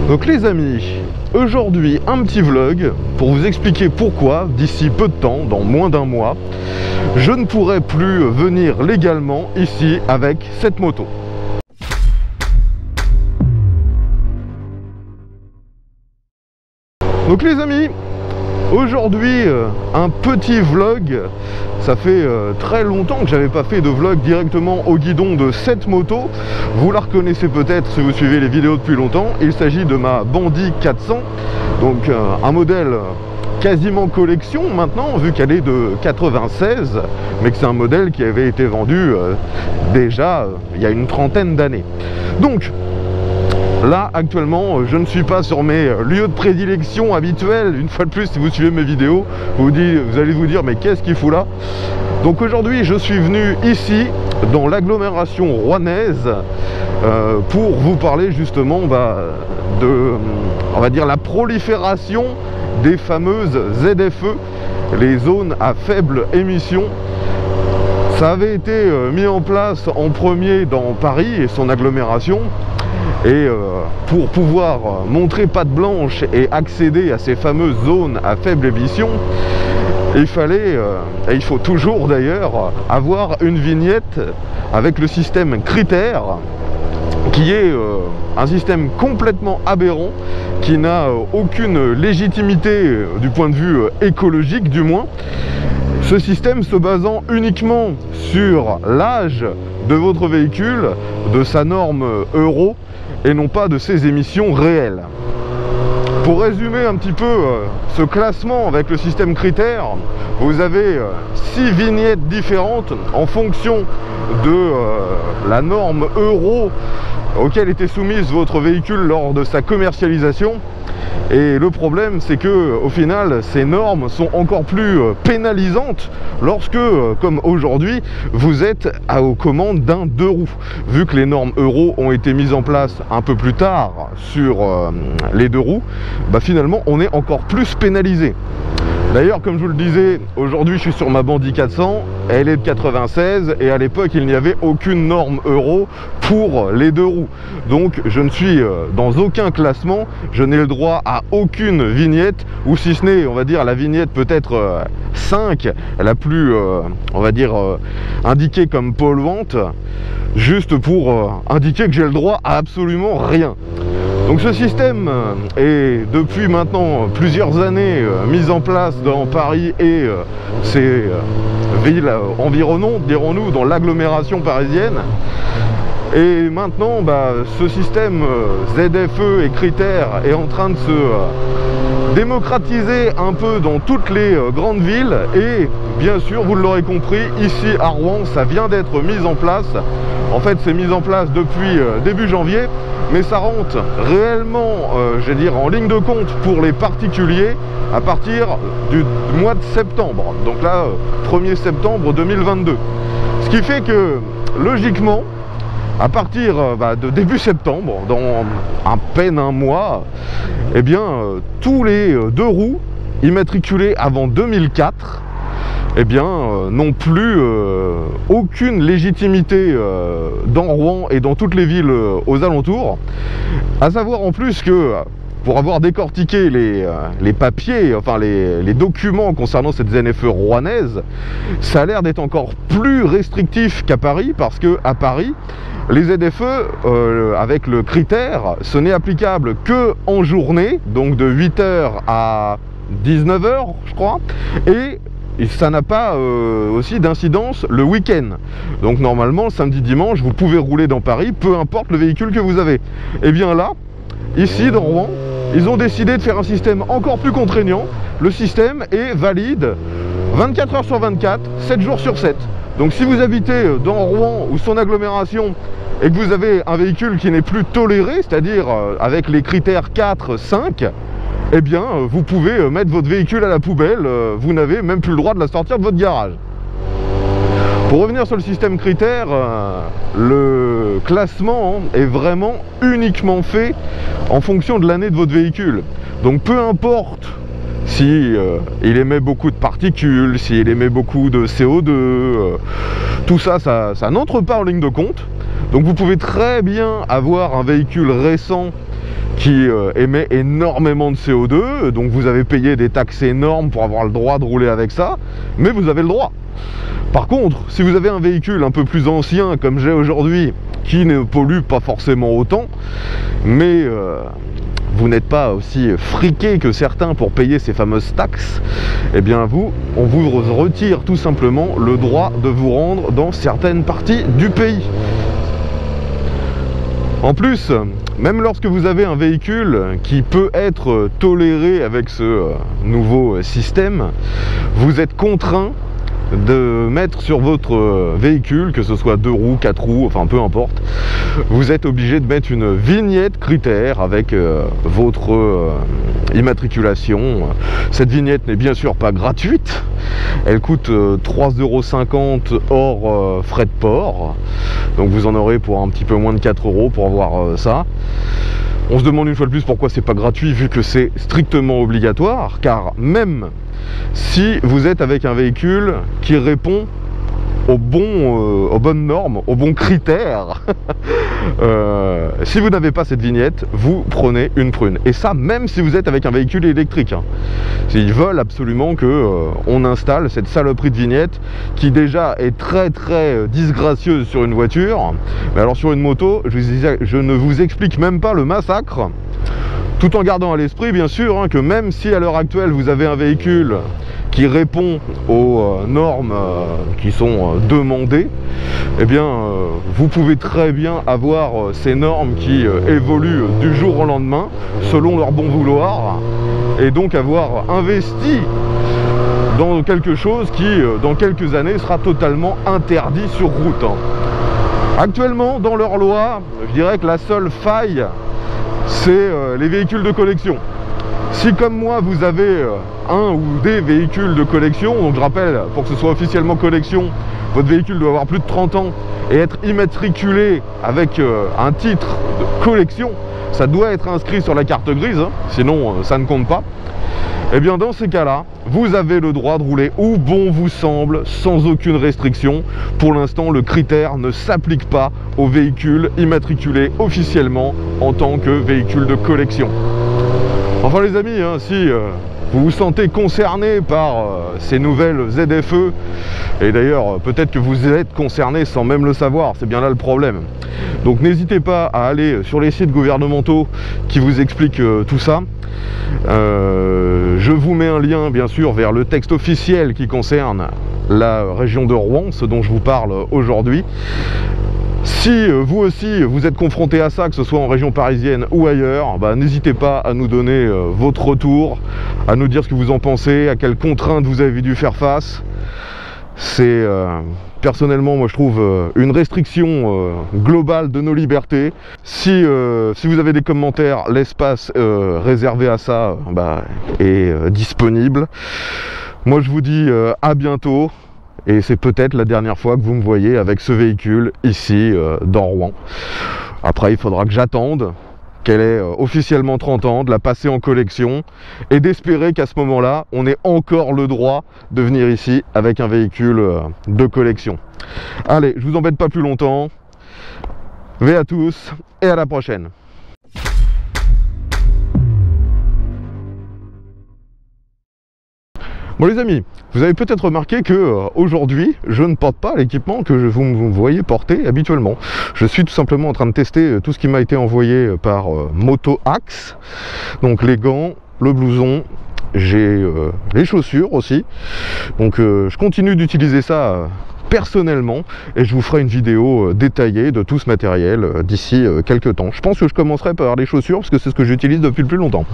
Donc les amis, aujourd'hui un petit vlog pour vous expliquer pourquoi d'ici peu de temps, dans moins d'un mois, je ne pourrai plus venir légalement ici avec cette moto. Donc les amis, aujourd'hui un petit vlog. Ça fait très longtemps que j'avais pas fait de vlog directement au guidon de cette moto. Vous la reconnaissez peut-être si vous suivez les vidéos depuis longtemps. Il s'agit de ma Bandit 400, donc un modèle quasiment collection maintenant, vu qu'elle est de 96, mais que c'est un modèle qui avait été vendu déjà il y a une trentaine d'années. Donc là, actuellement, je ne suis pas sur mes lieux de prédilection habituels. Une fois de plus, si vous suivez mes vidéos, vous allez vous dire, mais qu'est-ce qu'il fout là? Donc aujourd'hui, je suis venu ici, dans l'agglomération rouennaise, pour vous parler justement de, on va dire, la prolifération des fameuses ZFE, les zones à faible émission. Ça avait été mis en place en premier dans Paris et son agglomération. Et pour pouvoir montrer patte blanche et accéder à ces fameuses zones à faible émission, il fallait, et il faut toujours d'ailleurs, avoir une vignette avec le système critère, qui est un système complètement aberrant, qui n'a aucune légitimité du point de vue écologique du moins. Ce système se basant uniquement sur l'âge de votre véhicule, de sa norme Euro, et non pas de ses émissions réelles. Pour résumer un petit peu ce classement avec le système critère, vous avez 6 vignettes différentes en fonction de la norme Euro auquel était soumise votre véhicule lors de sa commercialisation. Et le problème, c'est que au final, ces normes sont encore plus pénalisantes lorsque, comme aujourd'hui, vous êtes aux commandes d'un 2 roues. Vu que les normes Euro ont été mises en place un peu plus tard sur les 2 roues, finalement, on est encore plus pénalisé. D'ailleurs, comme je vous le disais, aujourd'hui je suis sur ma Bandit 400, elle est de 96 et à l'époque il n'y avait aucune norme Euro pour les 2 roues. Donc je ne suis dans aucun classement, je n'ai le droit à aucune vignette, ou si ce n'est, on va dire, la vignette peut-être 5, la plus, on va dire, indiquée comme polluante, juste pour indiquer que j'ai le droit à absolument rien. Donc ce système est depuis maintenant plusieurs années mis en place dans Paris et ces villes environnantes, dirons-nous, dans l'agglomération parisienne. Et maintenant, ce système ZFE et critères est en train de se démocratiser un peu dans toutes les grandes villes. Et bien sûr, vous l'aurez compris, ici à Rouen, ça vient d'être mis en place. En fait, c'est mis en place depuis début janvier, mais ça rentre réellement, je vais dire, en ligne de compte pour les particuliers à partir du mois de septembre. Donc là, 1er septembre 2022. Ce qui fait que, logiquement, à partir de début septembre, dans à peine un mois, eh bien, tous les 2 roues immatriculés avant 2004, eh bien, n'ont plus aucune légitimité dans Rouen et dans toutes les villes aux alentours. À savoir en plus que, pour avoir décortiqué les papiers, enfin les documents concernant cette ZFE rouennaise, ça a l'air d'être encore plus restrictif qu'à Paris, parce que à Paris, les ZFE avec le critère, ce n'est applicable que en journée, donc de 8h à 19h, je crois, et ça n'a pas aussi d'incidence le week-end. Donc normalement, samedi, dimanche, vous pouvez rouler dans Paris, peu importe le véhicule que vous avez. Et bien là, ici dans Rouen, ils ont décidé de faire un système encore plus contraignant. Le système est valide 24 heures sur 24, 7 jours sur 7. Donc si vous habitez dans Rouen ou son agglomération et que vous avez un véhicule qui n'est plus toléré, c'est-à-dire avec les critères 4, 5, eh bien, vous pouvez mettre votre véhicule à la poubelle, vous n'avez même plus le droit de la sortir de votre garage. Pour revenir sur le système critère, le classement est vraiment uniquement fait en fonction de l'année de votre véhicule. Donc peu importe si il émet beaucoup de particules, s'il émet beaucoup de CO2, tout ça, ça n'entre pas en ligne de compte. Donc vous pouvez très bien avoir un véhicule récent qui émet énormément de CO2, donc vous avez payé des taxes énormes pour avoir le droit de rouler avec ça, mais vous avez le droit. Par contre, si vous avez un véhicule un peu plus ancien comme j'ai aujourd'hui, qui ne pollue pas forcément autant, mais vous n'êtes pas aussi friqué que certains pour payer ces fameuses taxes, eh bien on vous retire tout simplement le droit de vous rendre dans certaines parties du pays. En plus, même lorsque vous avez un véhicule qui peut être toléré avec ce nouveau système, vous êtes contraint de mettre sur votre véhicule, que ce soit 2 roues, 4 roues, enfin peu importe, vous êtes obligé de mettre une vignette critère avec votre immatriculation. Cette vignette n'est bien sûr pas gratuite, elle coûte 3,50 € hors frais de port, donc vous en aurez pour un petit peu moins de 4 € pour avoir ça. On se demande une fois de plus pourquoi c'est pas gratuit vu que c'est strictement obligatoire, car même si vous êtes avec un véhicule qui répond aux bonnes normes, aux bons critères, si vous n'avez pas cette vignette, vous prenez une prune. Et ça, même si vous êtes avec un véhicule électrique. Ils veulent absolument qu'on installe cette saloperie de vignette qui déjà est très disgracieuse sur une voiture. Mais alors sur une moto, je ne vous explique même pas le massacre. Tout en gardant à l'esprit, bien sûr, que même si à l'heure actuelle vous avez un véhicule qui répond aux normes qui sont demandées, eh bien, vous pouvez très bien avoir ces normes qui évoluent du jour au lendemain, selon leur bon vouloir, et donc avoir investi dans quelque chose qui, dans quelques années, sera totalement interdit sur route. Actuellement, dans leur loi, je dirais que la seule faille, c'est les véhicules de collection. Si comme moi vous avez un ou des véhicules de collection, donc je rappelle, pour que ce soit officiellement collection, votre véhicule doit avoir plus de 30 ans et être immatriculé avec un titre de collection, ça doit être inscrit sur la carte grise, sinon ça ne compte pas. Et bien dans ces cas-là, vous avez le droit de rouler où bon vous semble, sans aucune restriction. Pour l'instant, le critère ne s'applique pas aux véhicules immatriculés officiellement en tant que véhicules de collection. Enfin les amis, si vous vous sentez concerné par ces nouvelles ZFE, et d'ailleurs peut-être que vous êtes concerné sans même le savoir, c'est bien là le problème. Donc n'hésitez pas à aller sur les sites gouvernementaux qui vous expliquent tout ça. Je vous mets un lien bien sûr vers le texte officiel qui concerne la région de Rouen, ce dont je vous parle aujourd'hui. Si vous aussi vous êtes confronté à ça, que ce soit en région parisienne ou ailleurs, n'hésitez pas à nous donner votre retour, à nous dire ce que vous en pensez, à quelles contraintes vous avez dû faire face. C'est personnellement, moi je trouve une restriction globale de nos libertés. Si vous avez des commentaires, l'espace réservé à ça est disponible. Moi je vous dis à bientôt. Et c'est peut-être la dernière fois que vous me voyez avec ce véhicule ici dans Rouen. Après, il faudra que j'attende qu'elle ait officiellement 30 ans, de la passer en collection et d'espérer qu'à ce moment-là, on ait encore le droit de venir ici avec un véhicule de collection. Allez, je vous embête pas plus longtemps. Ve à tous et à la prochaine. Bon les amis, vous avez peut-être remarqué que aujourd'hui, je ne porte pas l'équipement que vous me voyez porter habituellement. Je suis tout simplement en train de tester tout ce qui m'a été envoyé par Moto Axe. Donc les gants, le blouson, j'ai les chaussures aussi. Donc je continue d'utiliser ça personnellement et je vous ferai une vidéo détaillée de tout ce matériel d'ici quelques temps. Je pense que je commencerai par les chaussures parce que c'est ce que j'utilise depuis le plus longtemps.